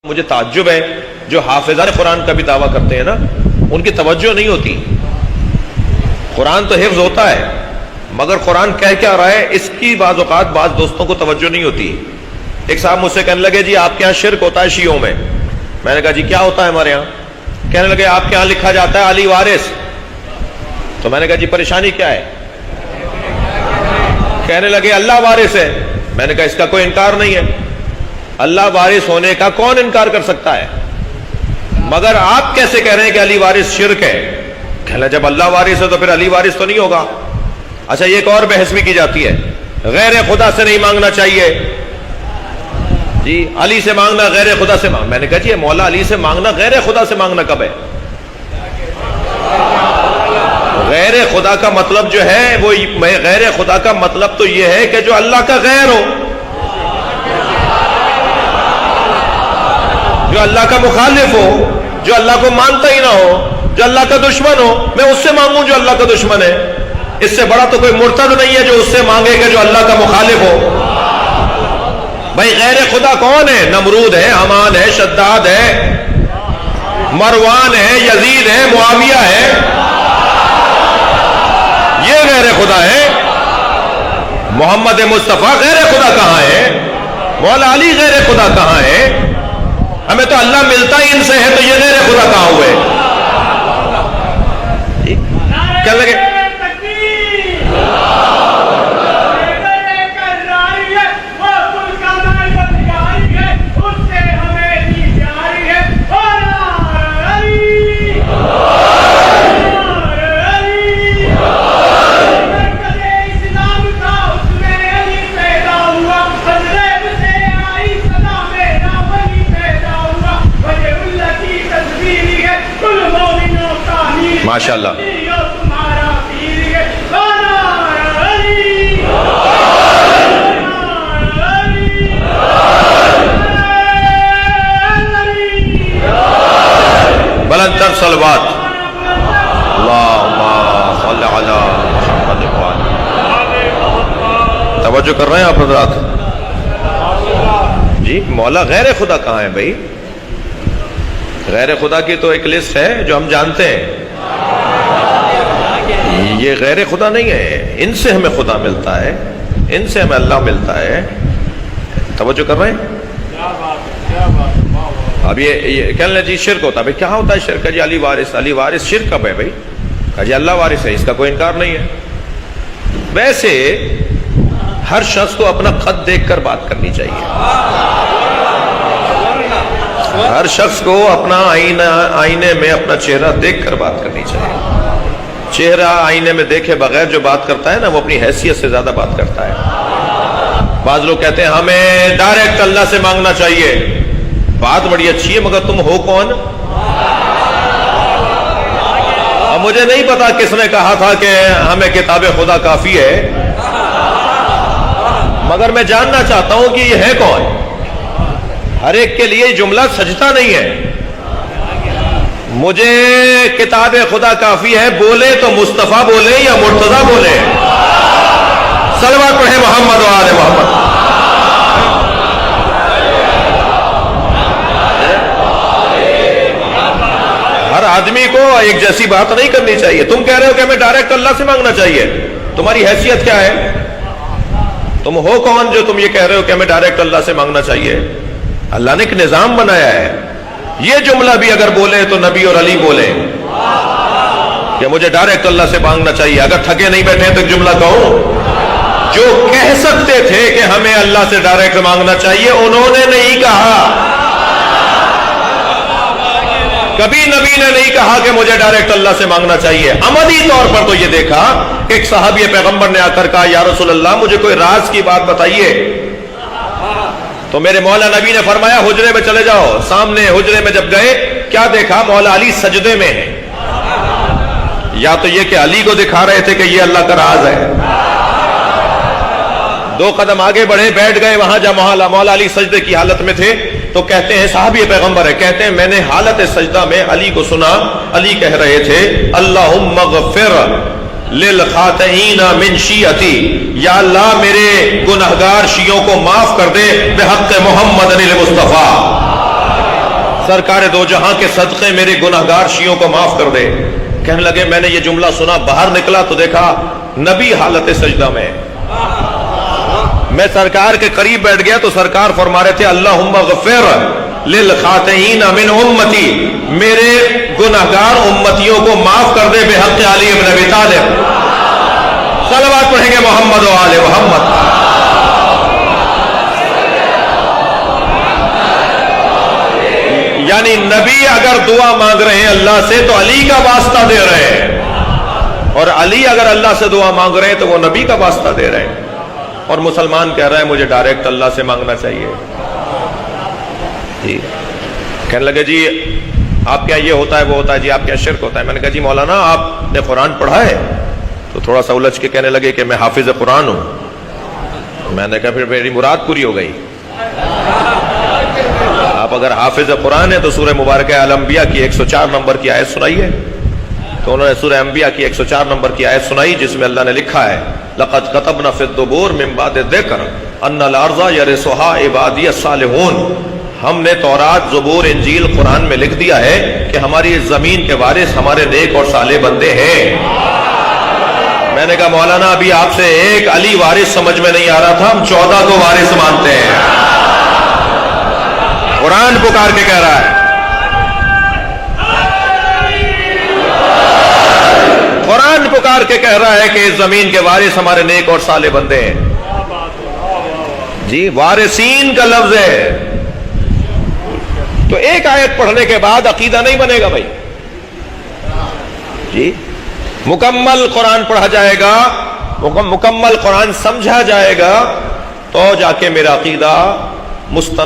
مجھے تعجب ہے جو حافظان قرآن کا بھی دعویٰ کرتے ہیں نا، ان کی توجہ نہیں ہوتی۔ قرآن تو حفظ ہوتا ہے مگر قرآن کہہ کیا رہا ہے اس کی بعض اوقات بعض دوستوں کو توجہ نہیں ہوتی۔ ایک صاحب مجھ سے کہنے لگے جی آپ کے یہاں شرک ہوتا ہے شیعوں میں۔ میں نے کہا جی کیا ہوتا ہے ہمارے یہاں؟ کہنے لگے آپ کے یہاں لکھا جاتا ہے علی وارث۔ تو میں نے کہا جی پریشانی کیا ہے؟ کہنے لگے اللہ وارث ہے۔ میں نے کہا اس کا کوئی انکار نہیں ہے، اللہ وارث ہونے کا کون انکار کر سکتا ہے، مگر آپ کیسے کہہ رہے ہیں کہ علی وارث شرک ہے؟ کہنا جب اللہ وارث ہے تو پھر علی وارث تو نہیں ہوگا۔ اچھا یہ ایک اور بحث بھی کی جاتی ہے، غیر خدا سے نہیں مانگنا چاہیے جی، علی سے مانگنا غیر خدا سے مانگنا۔ میں نے کہا جی مولا علی سے مانگنا غیر خدا سے مانگنا کب ہے؟ غیر خدا کا مطلب جو ہے وہ غیر خدا کا مطلب تو یہ ہے کہ جو اللہ کا غیر ہو، جو اللہ کا مخالف ہو، جو اللہ کو مانتا ہی نہ ہو، جو اللہ کا دشمن ہو، میں اس سے مانگوں جو اللہ کا دشمن ہے۔ اس سے بڑا تو کوئی مرتد نہیں ہے جو اس سے مانگے کہ جو اللہ کا مخالف ہو۔ بھائی غیر خدا کون ہے؟ نمرود ہے، حمان ہے، شداد ہے، مروان ہے، یزید ہے، معاویہ ہے، یہ غیر خدا ہے۔ محمد مصطفیٰ غیر خدا کہاں ہے؟ مولا علی غیر خدا کہاں ہے؟ ہمیں تو اللہ ملتا ہی ان سے ہے، تو یہ غیر خدا کہاں ہوئے؟ کیا لگے ماشاء اللہ۔ بلند تر صلوات اللہم صلی علی محمد وآلہ۔ توجہ کر رہے ہیں آپ حضرات جی؟ مولا غیر خدا کہاں ہے بھائی؟ غیر خدا کی تو ایک لسٹ ہے جو ہم جانتے ہیں، یہ غیر خدا نہیں ہے۔ ان سے ہمیں خدا ملتا ہے، ان سے ہمیں اللہ ملتا ہے۔ توجہ کر رہے ہیں؟ اب یہ کہنے لیں جی شرک ہوتا ہے۔ بھائی کیا ہوتا ہے شرک؟ جی علی وارث، علی وارث شرک کب ہے بھائی؟ کہا جی اللہ وارث ہے، اس کا کوئی انکار نہیں ہے۔ ویسے ہر شخص کو اپنا خط دیکھ کر بات کرنی چاہیے، ہر شخص کو اپنا آئینے میں اپنا چہرہ دیکھ کر بات کرنی چاہیے۔ چہرہ آئینے میں دیکھے بغیر جو بات کرتا ہے نا وہ اپنی حیثیت سے زیادہ بات کرتا ہے۔ بعض لوگ کہتے ہیں ہمیں ڈائریکٹ اللہ سے مانگنا چاہیے، بات بڑی اچھی ہے مگر تم ہو کون؟ اب مجھے نہیں پتا کس نے کہا تھا کہ ہمیں کتاب خدا کافی ہے، مگر میں جاننا چاہتا ہوں کہ یہ ہے کون؟ ہر ایک کے لیے جملہ سجدہ نہیں ہے۔ مجھے کتاب خدا کافی ہے بولے تو مصطفیٰ بولے یا مرتضیٰ بولے؟ صلوات پڑھے محمد و آل محمد۔ ہر آدمی کو ایک جیسی بات نہیں کرنی چاہیے۔ تم کہہ رہے ہو کہ ہمیں ڈائریکٹ اللہ سے مانگنا چاہیے، تمہاری حیثیت کیا ہے؟ تم ہو کون جو تم یہ کہہ رہے ہو کہ ہمیں ڈائریکٹ اللہ سے مانگنا چاہیے؟ اللہ نے ایک نظام بنایا ہے۔ یہ جملہ بھی اگر بولے تو نبی اور علی بولے کہ مجھے ڈائریکٹ اللہ سے مانگنا چاہیے۔ اگر تھکے نہیں بیٹھے تو ایک جملہ کہوں، جو کہہ سکتے تھے کہ ہمیں اللہ سے ڈائریکٹ مانگنا چاہیے انہوں نے نہیں کہا۔ کبھی نبی نے نہیں کہا کہ مجھے ڈائریکٹ اللہ سے مانگنا چاہیے۔ عملی طور پر تو یہ دیکھا کہ ایک صحابی پیغمبر نے آ کر کہا یا رسول اللہ مجھے کوئی راز کی بات بتائیے، تو میرے مولا نبی نے فرمایا حجرے میں چلے جاؤ۔ سامنے حجرے میں جب گئے کیا دیکھا؟ مولا علی سجدے میں ہے۔ یا تو یہ کہ علی کو دکھا رہے تھے کہ یہ اللہ کا راز ہے۔ دو قدم آگے بڑھے، بیٹھ گئے وہاں جہاں مولا علی سجدے کی حالت میں تھے، تو کہتے ہیں صحابی پیغمبر ہے، کہتے ہیں میں نے حالت سجدہ میں علی کو سنا، علی کہہ رہے تھے اللہم اغفر للخاطئین من شیعتی، یا اللہ میرے گنہگار شیعوں کو معاف کر دے بحق محمد المصطفیٰ، سرکار دو جہاں کے صدقے میرے گناہگار شیعوں کو معاف کر دے. کہنے لگے میں نے یہ جملہ سنا, باہر نکلا تو دیکھا نبی حالت سجدہ میں. میں سرکار کے قریب بیٹھ گیا تو سرکار فرما رہے تھے اللہم اغفر للخاطئین من امتی, میرے گناہگار امتیوں کو معاف کر دے بحق علی ابن ابی طالب. صلوات پڑھیں گے محمد و آل محمد. یعنی نبی اگر دعا مانگ رہے ہیں اللہ سے تو علی کا واسطہ دے رہے ہیں, اور علی اگر اللہ سے دعا مانگ رہے ہیں تو وہ نبی کا واسطہ دے رہے ہیں. اور مسلمان کہہ رہا ہے مجھے ڈائریکٹ اللہ سے مانگنا چاہیے. جی کہنے لگے جی آپ کیا یہ ہوتا ہے وہ ہوتا ہے, جی آپ کیا شرک ہوتا ہے. میں نے کہا جی مولانا آپ نے قرآن پڑھا ہے؟ تو تھوڑا سا الجھ کے کہنے لگے کہ میں حافظ قرآن ہوں. میں نے کہا پھر میری مراد پوری ہو گئی. آپ اگر حافظ قرآن ہے تو سورہ مبارکہ الانبیاء کی 104 نمبر کی آیت سنائیے. تو انہوں نے سورہ انبیاء کی 104 نمبر کی آیت سنائی جس میں اللہ نے لکھا ہے لَقَدْ كَتَبْنَا فِي الزُّبُورِ مِن بَعْدِ الذِّكْرِ أَنَّ الْأَرْضَ يَرِثُهَا عِبَادِيَ الصَّالِحُونَ. ہم نے تورات, زبور, انجیل, قرآن میں لکھ دیا ہے کہ ہماری زمین کے وارث ہمارے نیک اور صالح بندے ہیں. میں نے کہا مولانا ابھی آپ سے ایک علی وارث سمجھ میں نہیں آ رہا تھا, ہم 14 کو وارث مانتے ہیں. قرآن پکار کے کہہ رہا ہے, قرآن پکار کے کہہ رہا ہے کہ اس زمین کے وارث ہمارے نیک اور صالح بندے ہیں. جی وارثین کا لفظ ہے. تو ایک آیت پڑھنے کے بعد عقیدہ نہیں بنے گا بھائی. جی مکمل قرآن پڑھا جائے گا, مکمل قرآن سمجھا جائے گا تو جا کے میرا عقیدہ مستند